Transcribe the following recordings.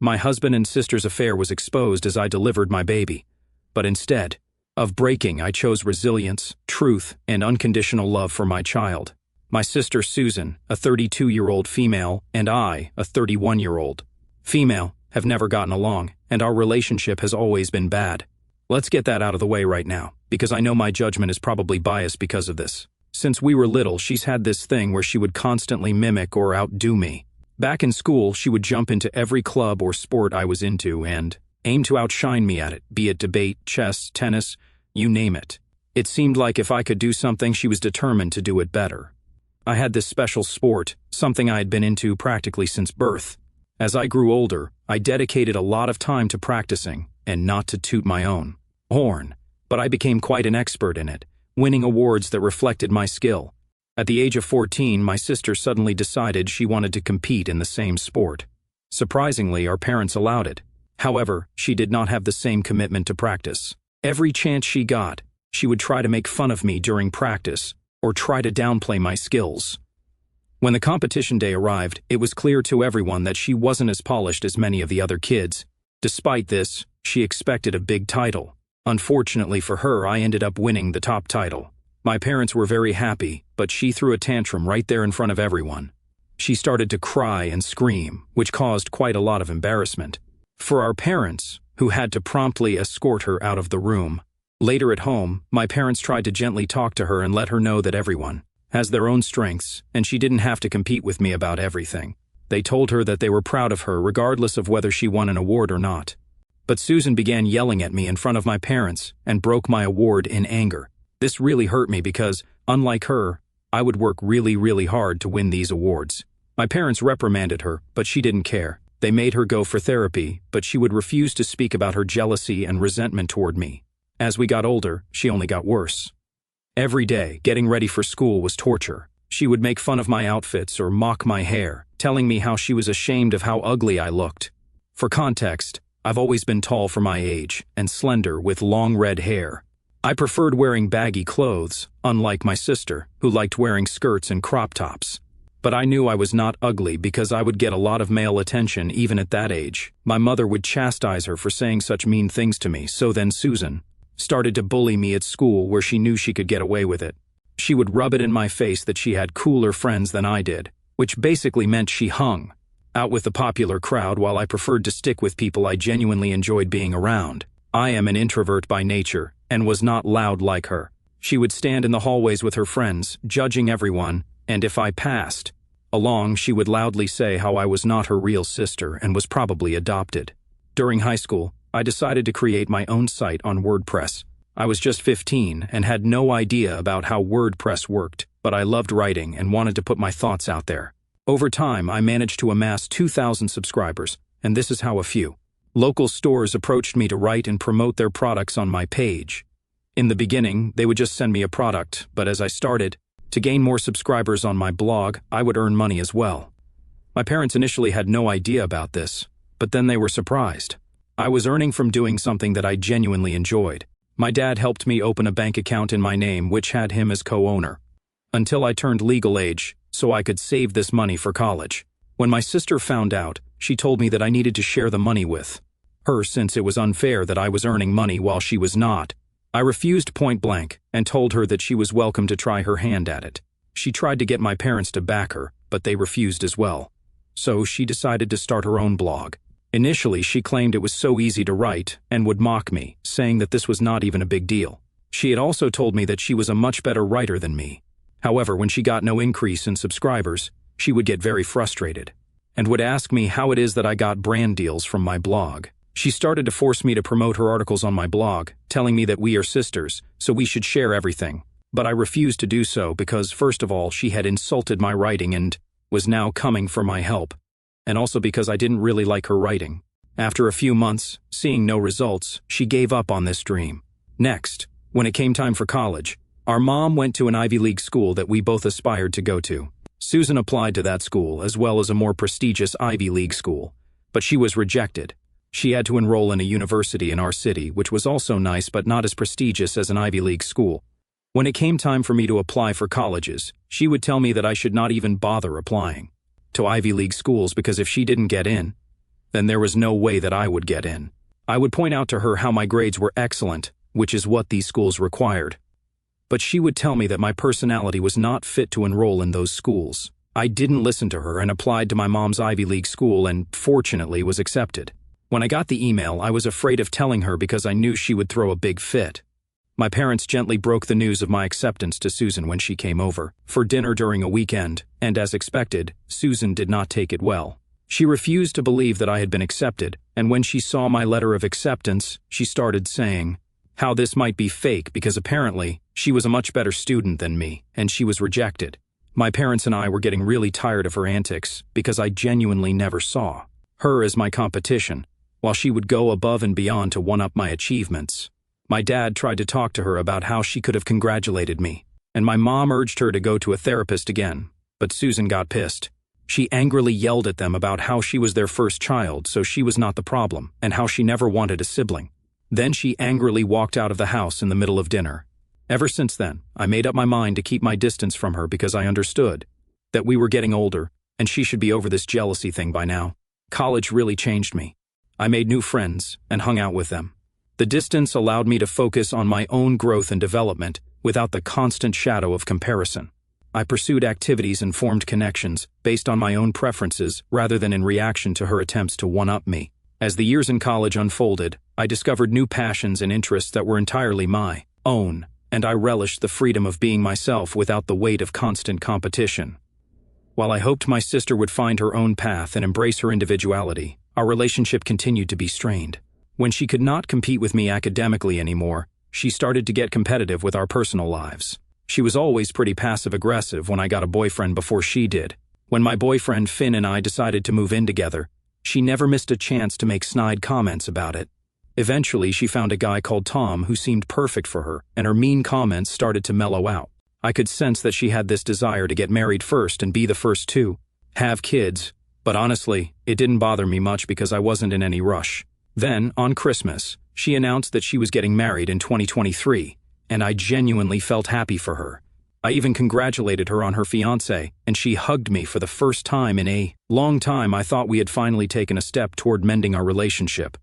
My husband and sister's affair was exposed as I delivered my baby. But instead of breaking, I chose resilience, truth, and unconditional love for my child. My sister Susan, a 32-year-old female, and I, a 31-year-old female, have never gotten along, and our relationship has always been bad. Let's get that out of the way right now, because I know my judgment is probably biased because of this. Since we were little, she's had this thing where she would constantly mimic or outdo me. Back in school, she would jump into every club or sport I was into and aim to outshine me at it, be it debate, chess, tennis, you name it. It seemed like if I could do something, she was determined to do it better. I had this special sport, something I had been into practically since birth. As I grew older, I dedicated a lot of time to practicing, and not to toot my own horn, but I became quite an expert in it, winning awards that reflected my skill. At the age of 14, my sister suddenly decided she wanted to compete in the same sport. Surprisingly, our parents allowed it. However, she did not have the same commitment to practice. Every chance she got, she would try to make fun of me during practice, or try to downplay my skills. When the competition day arrived, it was clear to everyone that she wasn't as polished as many of the other kids. Despite this, she expected a big title. Unfortunately for her, I ended up winning the top title. My parents were very happy, but she threw a tantrum right there in front of everyone. She started to cry and scream, which caused quite a lot of embarrassment for our parents, who had to promptly escort her out of the room. Later at home, my parents tried to gently talk to her and let her know that everyone has their own strengths, and she didn't have to compete with me about everything. They told her that they were proud of her regardless of whether she won an award or not. But Susan began yelling at me in front of my parents and broke my award in anger. This really hurt me because, unlike her, I would work really hard to win these awards. My parents reprimanded her, but she didn't care. They made her go for therapy, but she would refuse to speak about her jealousy and resentment toward me. As we got older, she only got worse. Every day, getting ready for school was torture. She would make fun of my outfits or mock my hair, telling me how she was ashamed of how ugly I looked. For context, I've always been tall for my age and slender with long red hair. I preferred wearing baggy clothes, unlike my sister, who liked wearing skirts and crop tops. But I knew I was not ugly because I would get a lot of male attention even at that age. My mother would chastise her for saying such mean things to me, so then Susan started to bully me at school where she knew she could get away with it. She would rub it in my face that she had cooler friends than I did, which basically meant she hung out with the popular crowd while I preferred to stick with people I genuinely enjoyed being around. I am an introvert by nature and was not loud like her. She would stand in the hallways with her friends, judging everyone, and if I passed along, she would loudly say how I was not her real sister and was probably adopted. During high school, I decided to create my own site on WordPress. I was just 15 and had no idea about how WordPress worked, but I loved writing and wanted to put my thoughts out there. Over time, I managed to amass 2,000 subscribers, and this is how a few local stores approached me to write and promote their products on my page. In the beginning, they would just send me a product, but as I started to gain more subscribers on my blog, I would earn money as well. My parents initially had no idea about this, but then they were surprised. I was earning from doing something that I genuinely enjoyed. My dad helped me open a bank account in my name, which had him as co-owner, until I turned legal age, so I could save this money for college. When my sister found out, she told me that I needed to share the money with her since it was unfair that I was earning money while she was not. I refused point blank and told her that she was welcome to try her hand at it. She tried to get my parents to back her, but they refused as well. So she decided to start her own blog. Initially, she claimed it was so easy to write and would mock me, saying that this was not even a big deal. She had also told me that she was a much better writer than me. However, when she got no increase in subscribers, she would get very frustrated and would ask me how it is that I got brand deals from my blog. She started to force me to promote her articles on my blog, telling me that we are sisters, so we should share everything. But I refused to do so because, first of all, she had insulted my writing and was now coming for my help, and also because I didn't really like her writing. After a few months, seeing no results, she gave up on this dream. Next, when it came time for college, our mom went to an Ivy League school that we both aspired to go to. Susan applied to that school as well as a more prestigious Ivy League school, but she was rejected. She had to enroll in a university in our city, which was also nice but not as prestigious as an Ivy League school. When it came time for me to apply for colleges, she would tell me that I should not even bother applying to Ivy League schools because if she didn't get in, then there was no way that I would get in. I would point out to her how my grades were excellent, which is what these schools required. But she would tell me that my personality was not fit to enroll in those schools. I didn't listen to her and applied to my mom's Ivy League school and, fortunately, was accepted. When I got the email, I was afraid of telling her because I knew she would throw a big fit. My parents gently broke the news of my acceptance to Susan when she came over for dinner during a weekend, and as expected, Susan did not take it well. She refused to believe that I had been accepted, and when she saw my letter of acceptance, she started saying how this might be fake because apparently she was a much better student than me, and she was rejected. My parents and I were getting really tired of her antics because I genuinely never saw her as my competition, while she would go above and beyond to one-up my achievements. My dad tried to talk to her about how she could have congratulated me, and my mom urged her to go to a therapist again, but Susan got pissed. She angrily yelled at them about how she was their first child, so she was not the problem, and how she never wanted a sibling. Then she angrily walked out of the house in the middle of dinner. Ever since then, I made up my mind to keep my distance from her because I understood that we were getting older, and she should be over this jealousy thing by now. College really changed me. I made new friends and hung out with them. The distance allowed me to focus on my own growth and development without the constant shadow of comparison. I pursued activities and formed connections based on my own preferences rather than in reaction to her attempts to one-up me. As the years in college unfolded, I discovered new passions and interests that were entirely my own, and I relished the freedom of being myself without the weight of constant competition. While I hoped my sister would find her own path and embrace her individuality, our relationship continued to be strained. When she could not compete with me academically anymore, she started to get competitive with our personal lives. She was always pretty passive-aggressive when I got a boyfriend before she did. When my boyfriend Finn and I decided to move in together, she never missed a chance to make snide comments about it. Eventually, she found a guy called Tom who seemed perfect for her, and her mean comments started to mellow out. I could sense that she had this desire to get married first and be the first to have kids, but honestly, it didn't bother me much because I wasn't in any rush. Then, on Christmas, she announced that she was getting married in 2023, and I genuinely felt happy for her. I even congratulated her on her fiancé, and she hugged me for the first time in a long time. I thought we had finally taken a step toward mending our relationship.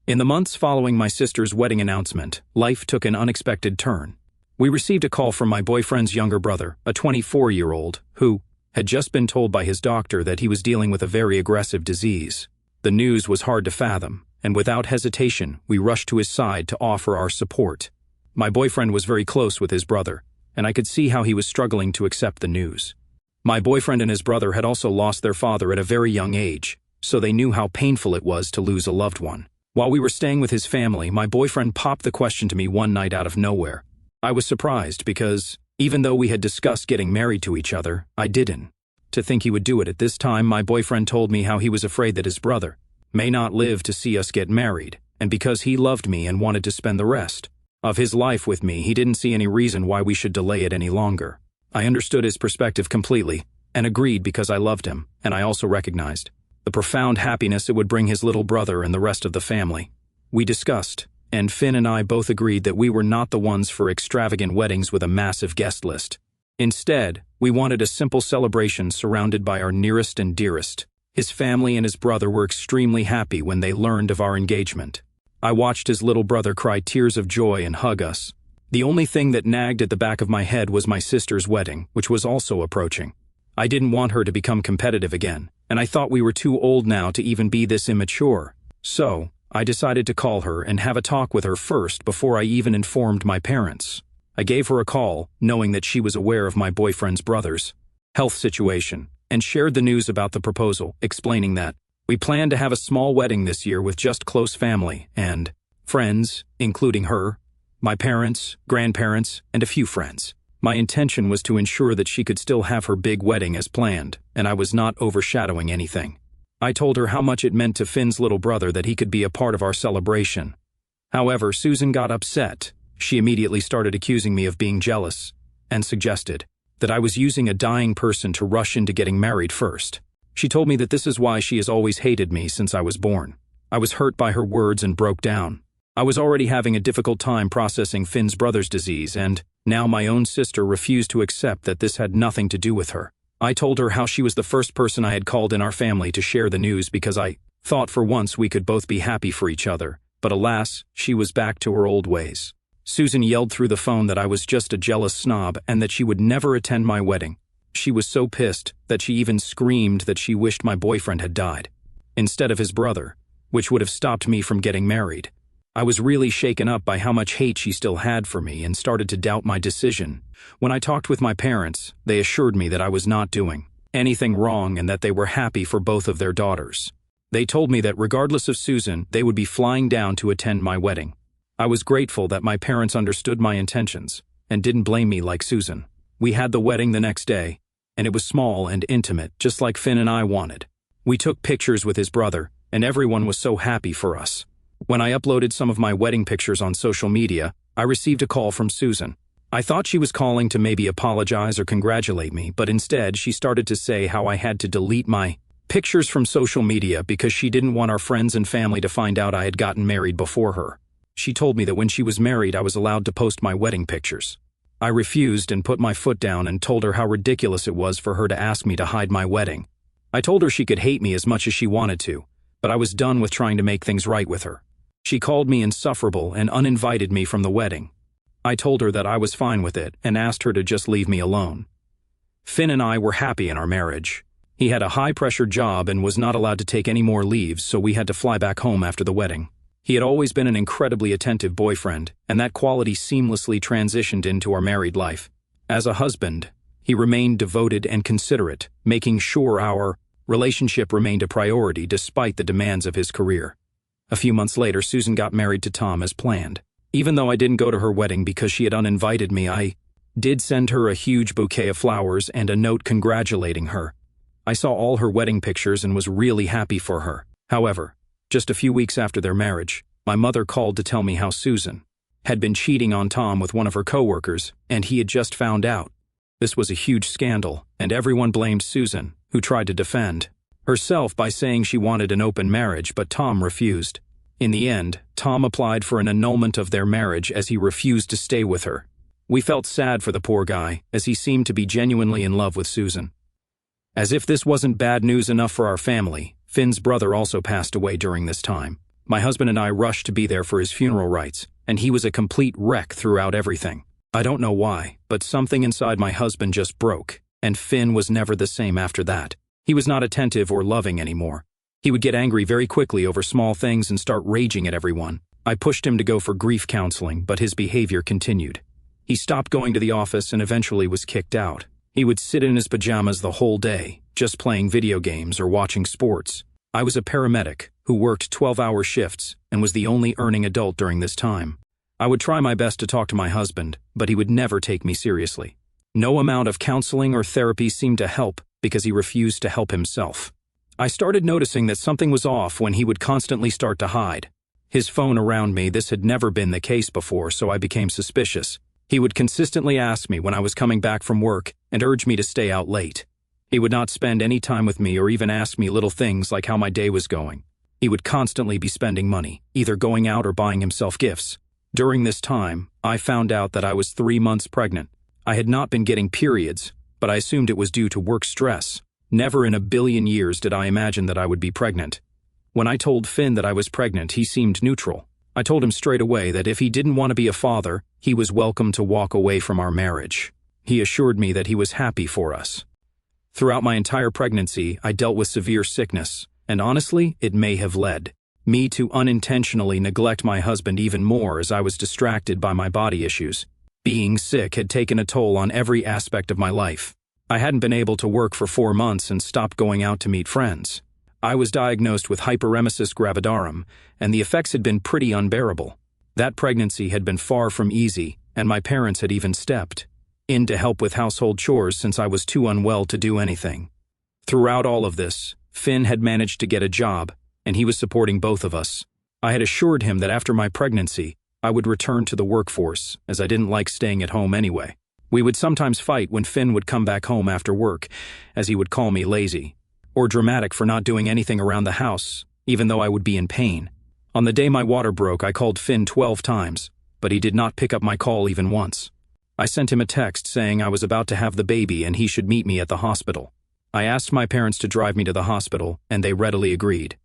In the months following my sister's wedding announcement, life took an unexpected turn. We received a call from my boyfriend's younger brother, a 24-year-old, who had just been told by his doctor that he was dealing with a very aggressive disease. The news was hard to fathom, and without hesitation, we rushed to his side to offer our support. My boyfriend was very close with his brother, and I could see how he was struggling to accept the news. My boyfriend and his brother had also lost their father at a very young age, so they knew how painful it was to lose a loved one. While we were staying with his family, my boyfriend popped the question to me one night out of nowhere. I was surprised because, even though we had discussed getting married to each other, I didn't. To think he would do it at this time, my boyfriend told me how he was afraid that his brother may not live to see us get married, and because he loved me and wanted to spend the rest of his life with me, he didn't see any reason why we should delay it any longer. I understood his perspective completely, and agreed because I loved him, and I also recognized the profound happiness it would bring his little brother and the rest of the family. We discussed, and Finn and I both agreed that we were not the ones for extravagant weddings with a massive guest list. Instead, we wanted a simple celebration surrounded by our nearest and dearest. His family and his brother were extremely happy when they learned of our engagement. I watched his little brother cry tears of joy and hug us. The only thing that nagged at the back of my head was my sister's wedding, which was also approaching. I didn't want her to become competitive again, and I thought we were too old now to even be this immature. So, I decided to call her and have a talk with her first before I even informed my parents. I gave her a call, knowing that she was aware of my boyfriend's brother's health situation, and shared the news about the proposal, explaining that we planned to have a small wedding this year with just close family and friends, including her, my parents, grandparents, and a few friends. My intention was to ensure that she could still have her big wedding as planned, and I was not overshadowing anything. I told her how much it meant to Finn's little brother that he could be a part of our celebration. However, Susan got upset. She immediately started accusing me of being jealous, and suggested that I was using a dying person to rush into getting married first. She told me that this is why she has always hated me since I was born. I was hurt by her words and broke down. I was already having a difficult time processing Finn's brother's disease, and now my own sister refused to accept that this had nothing to do with her. I told her how she was the first person I had called in our family to share the news because I Thought for once we could both be happy for each other, but alas, she was back to her old ways. Susan yelled through the phone that I was just a jealous snob and that she would never attend my wedding. She was so pissed that she even screamed that she wished my boyfriend had died, instead of his brother, which would have stopped me from getting married. I was really shaken up by how much hate she still had for me and started to doubt my decision. When I talked with my parents, they assured me that I was not doing anything wrong and that they were happy for both of their daughters. They told me that regardless of Susan, they would be flying down to attend my wedding. I was grateful that my parents understood my intentions and didn't blame me like Susan. We had the wedding the next day, and it was small and intimate, just like Finn and I wanted. We took pictures with his brother, and everyone was so happy for us. When I uploaded some of my wedding pictures on social media, I received a call from Susan. I thought she was calling to maybe apologize or congratulate me, but instead she started to say how I had to delete my pictures from social media because she didn't want our friends and family to find out I had gotten married before her. She told me that when she was married, I was allowed to post my wedding pictures. I refused and put my foot down and told her how ridiculous it was for her to ask me to hide my wedding. I told her she could hate me as much as she wanted to, but I was done with trying to make things right with her. She called me insufferable and uninvited me from the wedding. I told her that I was fine with it and asked her to just leave me alone. Finn and I were happy in our marriage. He had a high-pressure job and was not allowed to take any more leaves, so we had to fly back home after the wedding. He had always been an incredibly attentive boyfriend, and that quality seamlessly transitioned into our married life. As a husband, he remained devoted and considerate, making sure our relationship remained a priority despite the demands of his career. A few months later, Susan got married to Tom as planned. Even though I didn't go to her wedding because she had uninvited me, I did send her a huge bouquet of flowers and a note congratulating her. I saw all her wedding pictures and was really happy for her. However, just a few weeks after their marriage, my mother called to tell me how Susan had been cheating on Tom with one of her coworkers, and he had just found out. This was a huge scandal, and everyone blamed Susan, who tried to defend herself by saying she wanted an open marriage, but Tom refused. In the end, Tom applied for an annulment of their marriage as he refused to stay with her. We felt sad for the poor guy, as he seemed to be genuinely in love with Susan. As if this wasn't bad news enough for our family, Finn's brother also passed away during this time. My husband and I rushed to be there for his funeral rites, and he was a complete wreck throughout everything. I don't know why, but something inside my husband just broke, and Finn was never the same after that. He was not attentive or loving anymore. He would get angry very quickly over small things and start raging at everyone. I pushed him to go for grief counseling, but his behavior continued. He stopped going to the office and eventually was kicked out. He would sit in his pajamas the whole day, just playing video games or watching sports. I was a paramedic who worked 12-hour shifts and was the only earning adult during this time. I would try my best to talk to my husband, but he would never take me seriously. No amount of counseling or therapy seemed to help because he refused to help himself. I started noticing that something was off when he would constantly start to hide his phone around me. This had never been the case before, so I became suspicious. He would consistently ask me when I was coming back from work and urge me to stay out late. He would not spend any time with me or even ask me little things like how my day was going. He would constantly be spending money, either going out or buying himself gifts. During this time, I found out that I was 3 months pregnant. I had not been getting periods, but I assumed it was due to work stress. Never in a billion years did I imagine that I would be pregnant. When I told Finn that I was pregnant, he seemed neutral. I told him straight away that if he didn't want to be a father, he was welcome to walk away from our marriage. He assured me that he was happy for us. Throughout my entire pregnancy, I dealt with severe sickness, and honestly, it may have led me to unintentionally neglect my husband even more as I was distracted by my body issues. Being sick had taken a toll on every aspect of my life. I hadn't been able to work for 4 months and stopped going out to meet friends. I was diagnosed with hyperemesis gravidarum, and the effects had been pretty unbearable. That pregnancy had been far from easy, and my parents had even stepped in to help with household chores since I was too unwell to do anything. Throughout all of this, Finn had managed to get a job, and he was supporting both of us. I had assured him that after my pregnancy, I would return to the workforce, as I didn't like staying at home anyway. We would sometimes fight when Finn would come back home after work, as he would call me lazy or dramatic for not doing anything around the house, even though I would be in pain. On the day my water broke, I called Finn 12 times, but he did not pick up my call even once. I sent him a text saying I was about to have the baby and he should meet me at the hospital. I asked my parents to drive me to the hospital, and they readily agreed.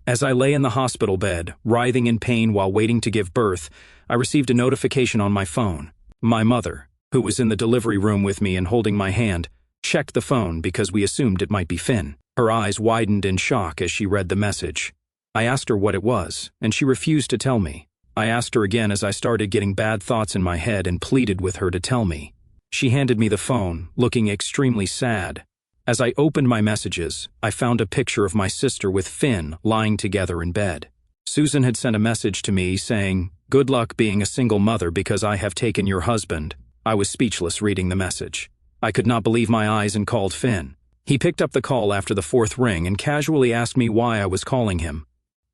As I lay in the hospital bed, writhing in pain while waiting to give birth, I received a notification on my phone. My mother, who was in the delivery room with me and holding my hand, checked the phone because we assumed it might be Finn. Her eyes widened in shock as she read the message. I asked her what it was, and she refused to tell me. I asked her again as I started getting bad thoughts in my head and pleaded with her to tell me. She handed me the phone, looking extremely sad. As I opened my messages, I found a picture of my sister with Finn lying together in bed. Susan had sent a message to me saying, "Good luck being a single mother because I have taken your husband." I was speechless reading the message. I could not believe my eyes and called Finn. He picked up the call after the fourth ring and casually asked me why I was calling him.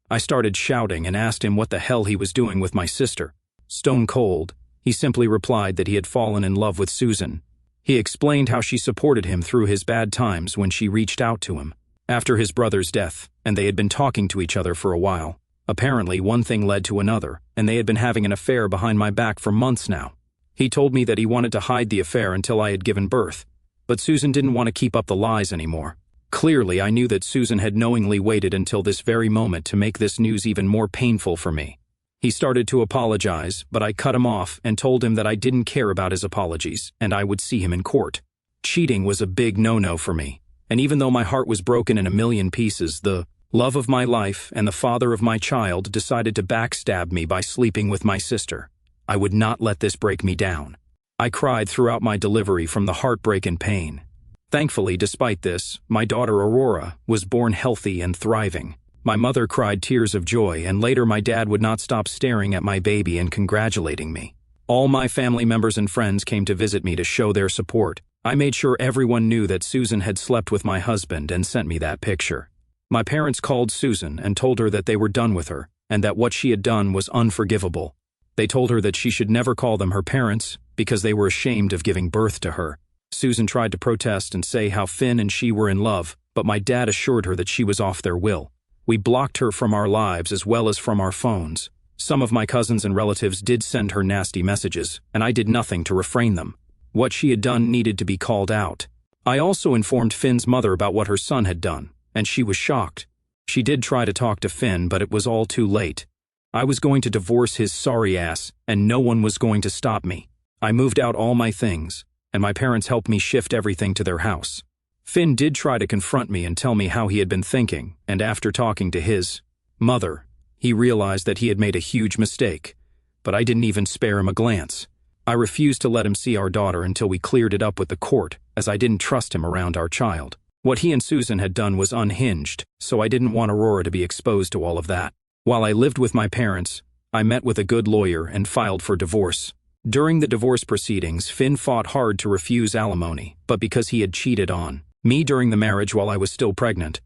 I started shouting and asked him what the hell he was doing with my sister. Stone cold, he simply replied that he had fallen in love with Susan. He explained how she supported him through his bad times when she reached out to him. After his brother's death, and they had been talking to each other for a while. Apparently, one thing led to another, and they had been having an affair behind my back for months now. He told me that he wanted to hide the affair until I had given birth, but Susan didn't want to keep up the lies anymore. Clearly, I knew that Susan had knowingly waited until this very moment to make this news even more painful for me. He started to apologize, but I cut him off and told him that I didn't care about his apologies, and I would see him in court. Cheating was a big no-no for me, and even though my heart was broken in a million pieces, the love of my life and the father of my child decided to backstab me by sleeping with my sister. I would not let this break me down. I cried throughout my delivery from the heartbreak and pain. Thankfully, despite this, my daughter Aurora was born healthy and thriving. My mother cried tears of joy, and later my dad would not stop staring at my baby and congratulating me. All my family members and friends came to visit me to show their support. I made sure everyone knew that Susan had slept with my husband and sent me that picture. My parents called Susan and told her that they were done with her, and that what she had done was unforgivable. They told her that she should never call them her parents because they were ashamed of giving birth to her. Susan tried to protest and say how Finn and she were in love, but my dad assured her that she was off their will. We blocked her from our lives as well as from our phones. Some of my cousins and relatives did send her nasty messages, and I did nothing to refrain them. What she had done needed to be called out. I also informed Finn's mother about what her son had done, and she was shocked. She did try to talk to Finn, but it was all too late. I was going to divorce his sorry ass, and no one was going to stop me. I moved out all my things, and my parents helped me shift everything to their house. Finn did try to confront me and tell me how he had been thinking, and after talking to his mother, he realized that he had made a huge mistake, but I didn't even spare him a glance. I refused to let him see our daughter until we cleared it up with the court, as I didn't trust him around our child. What he and Susan had done was unhinged, so I didn't want Aurora to be exposed to all of that. While I lived with my parents, I met with a good lawyer and filed for divorce. During the divorce proceedings, Finn fought hard to refuse alimony, but because he had cheated on me during the marriage while I was still pregnant,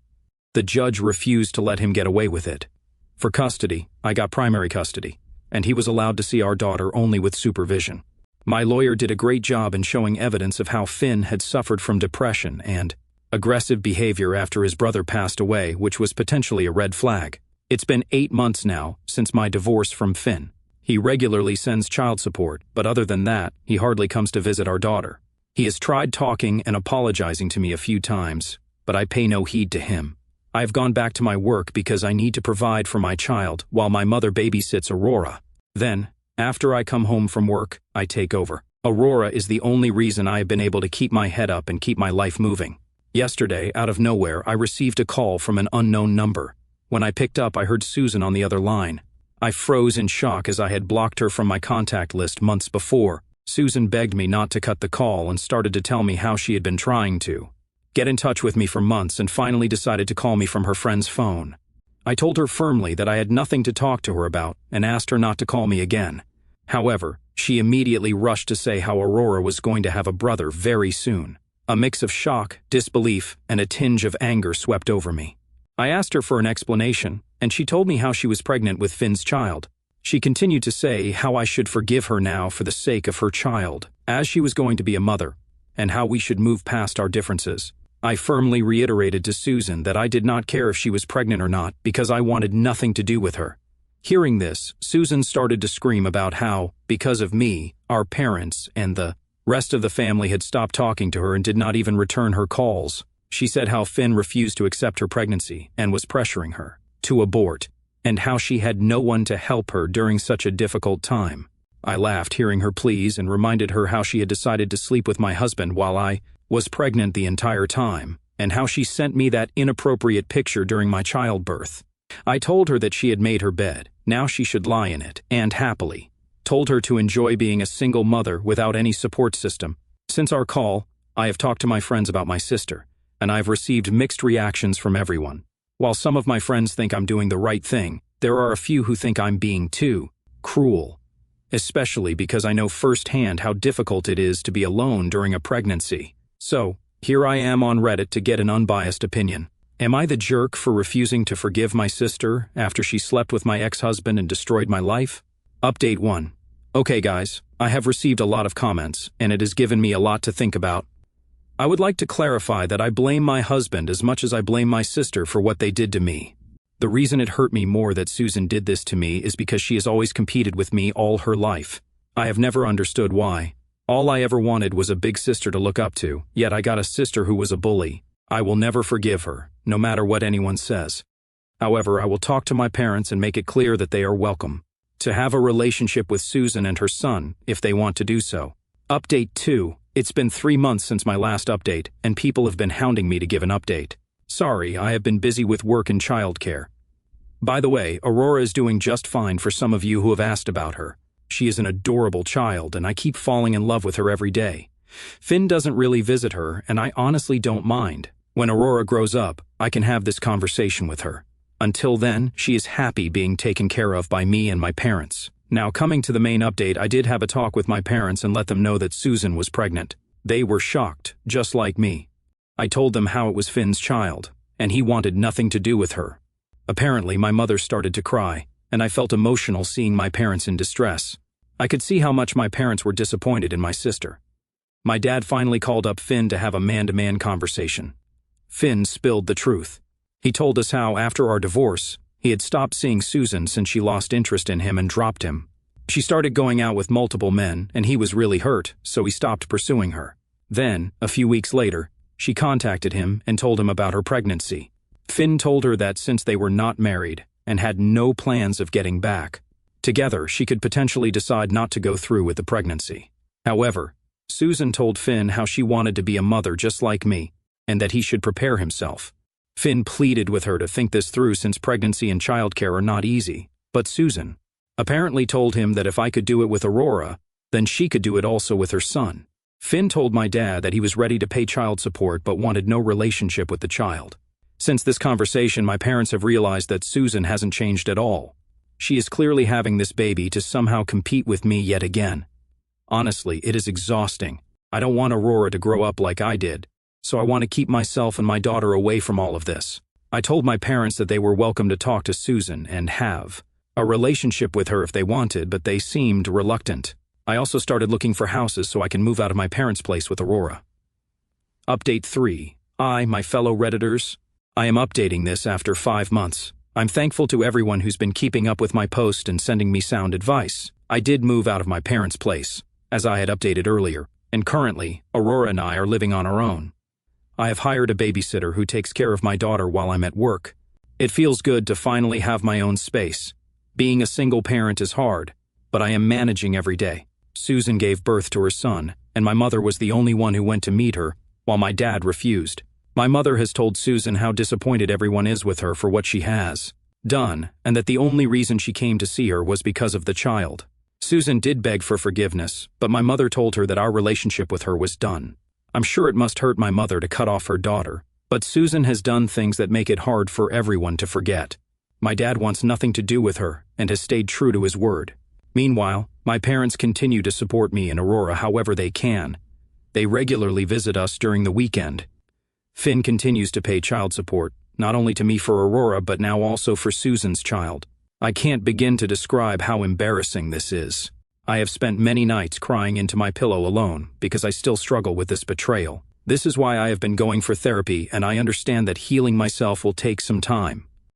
the judge refused to let him get away with it. For custody, I got primary custody, and he was allowed to see our daughter only with supervision. My lawyer did a great job in showing evidence of how Finn had suffered from depression and aggressive behavior after his brother passed away, which was potentially a red flag. It's been 8 months now since my divorce from Finn. He regularly sends child support, but other than that, he hardly comes to visit our daughter. He has tried talking and apologizing to me a few times, but I pay no heed to him. I have gone back to my work because I need to provide for my child while my mother babysits Aurora. Then, after I come home from work, I take over. Aurora is the only reason I have been able to keep my head up and keep my life moving. Yesterday, out of nowhere, I received a call from an unknown number. When I picked up, I heard Susan on the other line. I froze in shock as I had blocked her from my contact list months before. Susan begged me not to cut the call and started to tell me how she had been trying to get in touch with me for months and finally decided to call me from her friend's phone. I told her firmly that I had nothing to talk to her about and asked her not to call me again. However, she immediately rushed to say how Aurora was going to have a brother very soon. A mix of shock, disbelief, and a tinge of anger swept over me. I asked her for an explanation, and she told me how she was pregnant with Finn's child. She continued to say how I should forgive her now for the sake of her child, as she was going to be a mother, and how we should move past our differences. I firmly reiterated to Susan that I did not care if she was pregnant or not because I wanted nothing to do with her. Hearing this, Susan started to scream about how, because of me, our parents and the rest of the family had stopped talking to her and did not even return her calls. She said how Finn refused to accept her pregnancy and was pressuring her. to abort, and how she had no one to help her during such a difficult time. I laughed hearing her pleas and reminded her how she had decided to sleep with my husband while I was pregnant the entire time, and how she sent me that inappropriate picture during my childbirth. I told her that she had made her bed, now she should lie in it, and happily. Told her to enjoy being a single mother without any support system. Since our call, I have talked to my friends about my sister, and I've received mixed reactions from everyone. While some of my friends think I'm doing the right thing, there are a few who think I'm being too cruel, especially because I know firsthand how difficult it is to be alone during a pregnancy. So, here I am on Reddit to get an unbiased opinion. Am I the jerk for refusing to forgive my sister after she slept with my ex-husband and destroyed my life? Update 1. Okay guys, I have received a lot of comments, and it has given me a lot to think about. I would like to clarify that I blame my husband as much as I blame my sister for what they did to me. The reason it hurt me more that Susan did this to me is because she has always competed with me all her life. I have never understood why. All I ever wanted was a big sister to look up to, yet I got a sister who was a bully. I will never forgive her, no matter what anyone says. However, I will talk to my parents and make it clear that they are welcome to have a relationship with Susan and her son, if they want to do so. Update 2. It's been 3 months since my last update, and people have been hounding me to give an update. Sorry, I have been busy with work and childcare. By the way, Aurora is doing just fine for some of you who have asked about her. She is an adorable child, and I keep falling in love with her every day. Finn doesn't really visit her, and I honestly don't mind. When Aurora grows up, I can have this conversation with her. Until then, she is happy being taken care of by me and my parents. Now, coming to the main update, I did have a talk with my parents and let them know that Susan was pregnant. They were shocked, just like me. I told them how it was Finn's child, and he wanted nothing to do with her. Apparently, my mother started to cry, and I felt emotional seeing my parents in distress. I could see how much my parents were disappointed in my sister. My dad finally called up Finn to have a man-to-man conversation. Finn spilled the truth. He told us how, after our divorce, he had stopped seeing Susan since she lost interest in him and dropped him. She started going out with multiple men, and he was really hurt, so he stopped pursuing her. Then, a few weeks later, she contacted him and told him about her pregnancy. Finn told her that since they were not married and had no plans of getting back together, she could potentially decide not to go through with the pregnancy. However, Susan told Finn how she wanted to be a mother just like me, and that he should prepare himself. Finn pleaded with her to think this through since pregnancy and childcare are not easy, but Susan apparently told him that if I could do it with Aurora, then she could do it also with her son. Finn told my dad that he was ready to pay child support but wanted no relationship with the child. Since this conversation, my parents have realized that Susan hasn't changed at all. She is clearly having this baby to somehow compete with me yet again. Honestly, it is exhausting. I don't want Aurora to grow up like I did, so I want to keep myself and my daughter away from all of this. I told my parents that they were welcome to talk to Susan and have a relationship with her if they wanted, but they seemed reluctant. I also started looking for houses so I can move out of my parents' place with Aurora. Update 3. My fellow Redditors, I am updating this after 5 months. I'm thankful to everyone who's been keeping up with my post and sending me sound advice. I did move out of my parents' place, as I had updated earlier, and currently, Aurora and I are living on our own. I have hired a babysitter who takes care of my daughter while I'm at work. It feels good to finally have my own space. Being a single parent is hard, but I am managing every day. Susan gave birth to her son, and my mother was the only one who went to meet her, while my dad refused. My mother has told Susan how disappointed everyone is with her for what she has done, and that the only reason she came to see her was because of the child. Susan did beg for forgiveness, but my mother told her that our relationship with her was done. I'm sure it must hurt my mother to cut off her daughter, but Susan has done things that make it hard for everyone to forget. My dad wants nothing to do with her and has stayed true to his word. Meanwhile, my parents continue to support me and Aurora however they can. They regularly visit us during the weekend. Finn continues to pay child support, not only to me for Aurora but now also for Susan's child. I can't begin to describe how embarrassing this is. I have spent many nights crying into my pillow alone because I still struggle with this betrayal. This is why I have been going for therapy, and I understand that healing myself will take some time.